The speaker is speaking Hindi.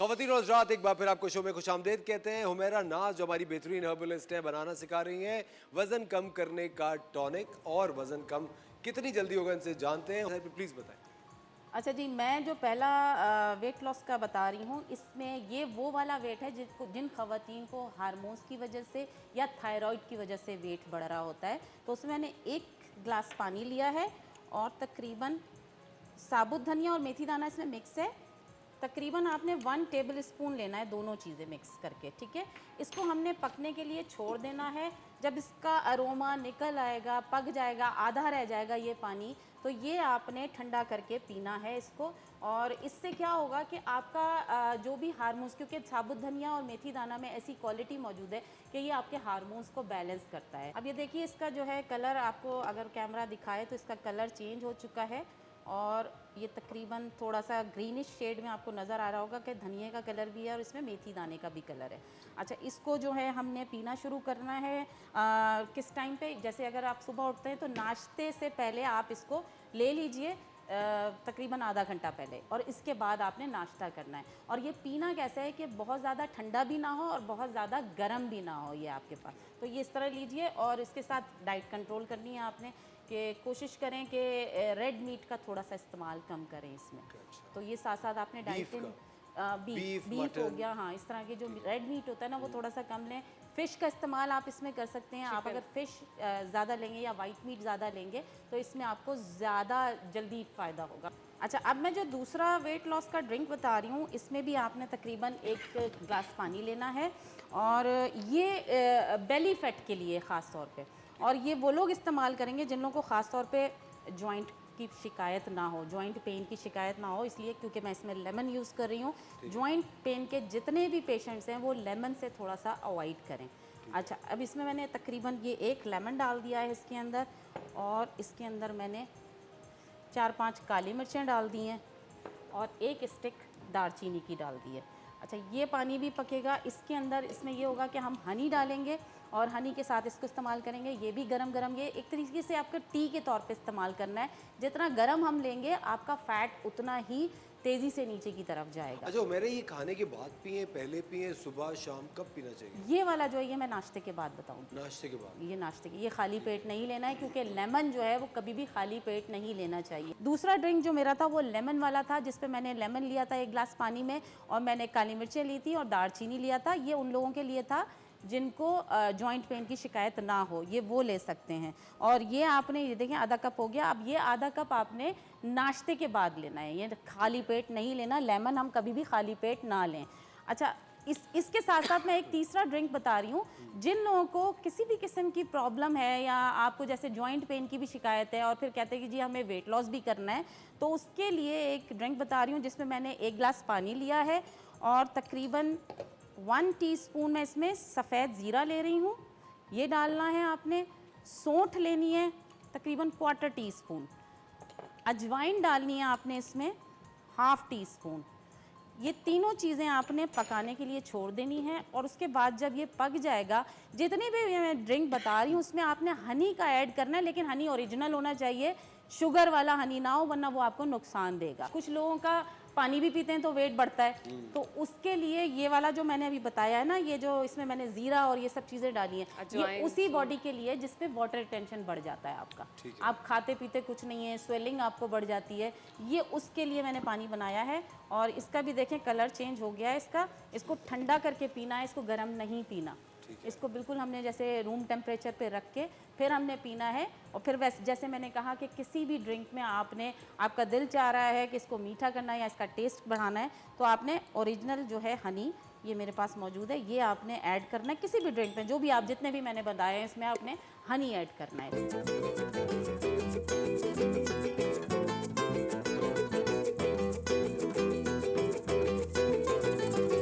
ख़वातीन और हज़रात, एक बार फिर आपको शो में खुशामदीद कहते हैं। हुमैरा नाज जो हमारी बेहतरीन हर्बलिस्ट है, बनाना सिखा रही हैं वज़न कम करने का टॉनिक। और वज़न कम कितनी जल्दी होगा इनसे जानते हैं, प्लीज़ बताएं। अच्छा जी, मैं जो पहला वेट लॉस का बता रही हूँ, इसमें ये वो वाला वेट है जिन खवातीन को हार्मोन्स की वजह से या थायराइड की वजह से वेट बढ़ रहा होता है। तो उसमें मैंने 1 गिलास पानी लिया है और तकरीबन साबुत धनिया और मेथी दाना इसमें मिक्स है। तकरीबन आपने 1 टेबल स्पून लेना है, दोनों चीज़ें मिक्स करके, ठीक है। इसको हमने पकने के लिए छोड़ देना है। जब इसका अरोमा निकल आएगा, पक जाएगा, आधा रह जाएगा ये पानी, तो ये आपने ठंडा करके पीना है इसको। और इससे क्या होगा कि आपका जो भी हार्मोन्स, क्योंकि साबुत धनिया और मेथी दाना में ऐसी क्वालिटी मौजूद है कि ये आपके हार्मोन्स को बैलेंस करता है। अब ये देखिए, इसका जो है कलर, आपको अगर कैमरा दिखाए तो इसका कलर चेंज हो चुका है और ये तकरीबन थोड़ा सा ग्रीनिश शेड में आपको नज़र आ रहा होगा कि धनिया का कलर भी है और इसमें मेथी दाने का भी कलर है। अच्छा, इसको जो है हमने पीना शुरू करना है किस टाइम पे? जैसे अगर आप सुबह उठते हैं तो नाश्ते से पहले आप इसको ले लीजिए, तकरीबन आधा घंटा पहले, और इसके बाद आपने नाश्ता करना है। और ये पीना कैसा है कि बहुत ज़्यादा ठंडा भी ना हो और बहुत ज़्यादा गर्म भी ना हो ये आपके पास। तो ये इस तरह लीजिए। और इसके साथ डाइट कंट्रोल करनी है आपने, कि कोशिश करें कि रेड मीट का थोड़ा सा इस्तेमाल कम करें इसमें। तो ये साथ साथ आपने डाइटिंग बीफ हो गया, हाँ, इस तरह के जो रेड मीट होता है ना, वो थोड़ा सा कम लें। फ़िश का इस्तेमाल आप इसमें कर सकते हैं। आप अगर फ़िश ज़्यादा लेंगे या वाइट मीट ज़्यादा लेंगे तो इसमें आपको ज़्यादा जल्दी फ़ायदा होगा। अच्छा, अब मैं जो दूसरा वेट लॉस का ड्रिंक बता रही हूँ, इसमें भी आपने तकरीबन 1 गिलास पानी लेना है। और ये बेली फैट के लिए ख़ास तौर पे, और ये वो लोग इस्तेमाल करेंगे जिन लोगों को ख़ास तौर पे जॉइंट की शिकायत ना हो, जॉइंट पेन की शिकायत ना हो, इसलिए क्योंकि मैं इसमें लेमन यूज़ कर रही हूँ। जॉइंट पेन के जितने भी पेशेंट्स हैं वो लेमन से थोड़ा सा अवॉइड करें। अच्छा, अब इसमें मैंने तकरीबन ये 1 लेमन डाल दिया है इसके अंदर, और इसके अंदर मैंने 4-5 काली मिर्चें डाल दी हैं और 1 स्टिक दालचीनी की डाल दी है। अच्छा, ये पानी भी पकेगा। इसके अंदर इसमें ये होगा कि हम हनी डालेंगे और हनी के साथ इसको इस्तेमाल करेंगे। ये भी गरम गरम, ये एक तरीके से आपका टी के तौर पे इस्तेमाल करना है। जितना गरम हम लेंगे आपका फ़ैट उतना ही तेज़ी से नीचे की तरफ जाएगा। अच्छा, मेरे ये खाने के बाद पिए, पहले पिए, सुबह शाम, कब पीना चाहिए? ये वाला जो है ये मैं नाश्ते के बाद बताऊँगी। नाश्ते के बाद? ये नाश्ते के, ये खाली पेट नहीं लेना है, क्योंकि लेमन जो है वो कभी भी खाली पेट नहीं लेना चाहिए। दूसरा ड्रिंक जो मेरा था वो लेमन वाला था, जिस पे मैंने लेमन लिया था 1 गिलास पानी में, और मैंने काली मिर्चें ली थी और दालचीनी लिया था। ये उन लोगों के लिए था जिनको जॉइंट पेन की शिकायत ना हो, ये वो ले सकते हैं। और ये आपने, ये देखें, आधा कप हो गया। अब ये आधा कप आपने नाश्ते के बाद लेना है, ये खाली पेट नहीं लेना। लेमन हम कभी भी खाली पेट ना लें। अच्छा, इसके साथ साथ मैं एक तीसरा ड्रिंक बता रही हूँ। जिन लोगों को किसी भी किस्म की प्रॉब्लम है, या आपको जैसे जॉइंट पेन की भी शिकायत है और फिर कहते हैं कि जी हमें वेट लॉस भी करना है, तो उसके लिए एक ड्रिंक बता रही हूँ जिसमें मैंने 1 गिलास पानी लिया है और तकरीबन 1 टीस्पून मैं इसमें सफ़ेद ज़ीरा ले रही हूँ, ये डालना है आपने। सौंठ लेनी है तकरीबन 1/4 टीस्पून। अजवाइन डालनी है आपने इसमें 1/2 टीस्पून। ये तीनों चीज़ें आपने पकाने के लिए छोड़ देनी है। और उसके बाद जब ये पक जाएगा, जितनी भी मैं ड्रिंक बता रही हूँ उसमें आपने हनी का ऐड करना है, लेकिन हनी ओरिजिनल होना चाहिए, शुगर वाला हनी ना हो, वरना वो आपको नुकसान देगा। कुछ लोगों का पानी भी पीते हैं तो वेट बढ़ता है, तो उसके लिए ये वाला जो मैंने अभी बताया है ना, ये जो इसमें मैंने ज़ीरा और ये सब चीज़ें डाली हैं, ये उसी बॉडी के लिए जिस पे वाटर रिटेंशन बढ़ जाता है आपका। आप खाते पीते कुछ नहीं है, स्वेलिंग आपको बढ़ जाती है, ये उसके लिए मैंने पानी बनाया है। और इसका भी देखें कलर चेंज हो गया है इसका। इसको ठंडा करके पीना है, इसको गर्म नहीं पीना। इसको बिल्कुल हमने जैसे रूम टेम्परेचर पे रख के फिर हमने पीना है। और फिर वैसे जैसे मैंने कहा कि किसी भी ड्रिंक में आपने, आपका दिल चाह रहा है कि इसको मीठा करना है या इसका टेस्ट बढ़ाना है, तो आपने ओरिजिनल जो है हनी, ये मेरे पास मौजूद है, ये आपने ऐड करना है किसी भी ड्रिंक में। जो भी आप, जितने भी मैंने बताए हैं, इसमें आपने हनी ऐड करना है।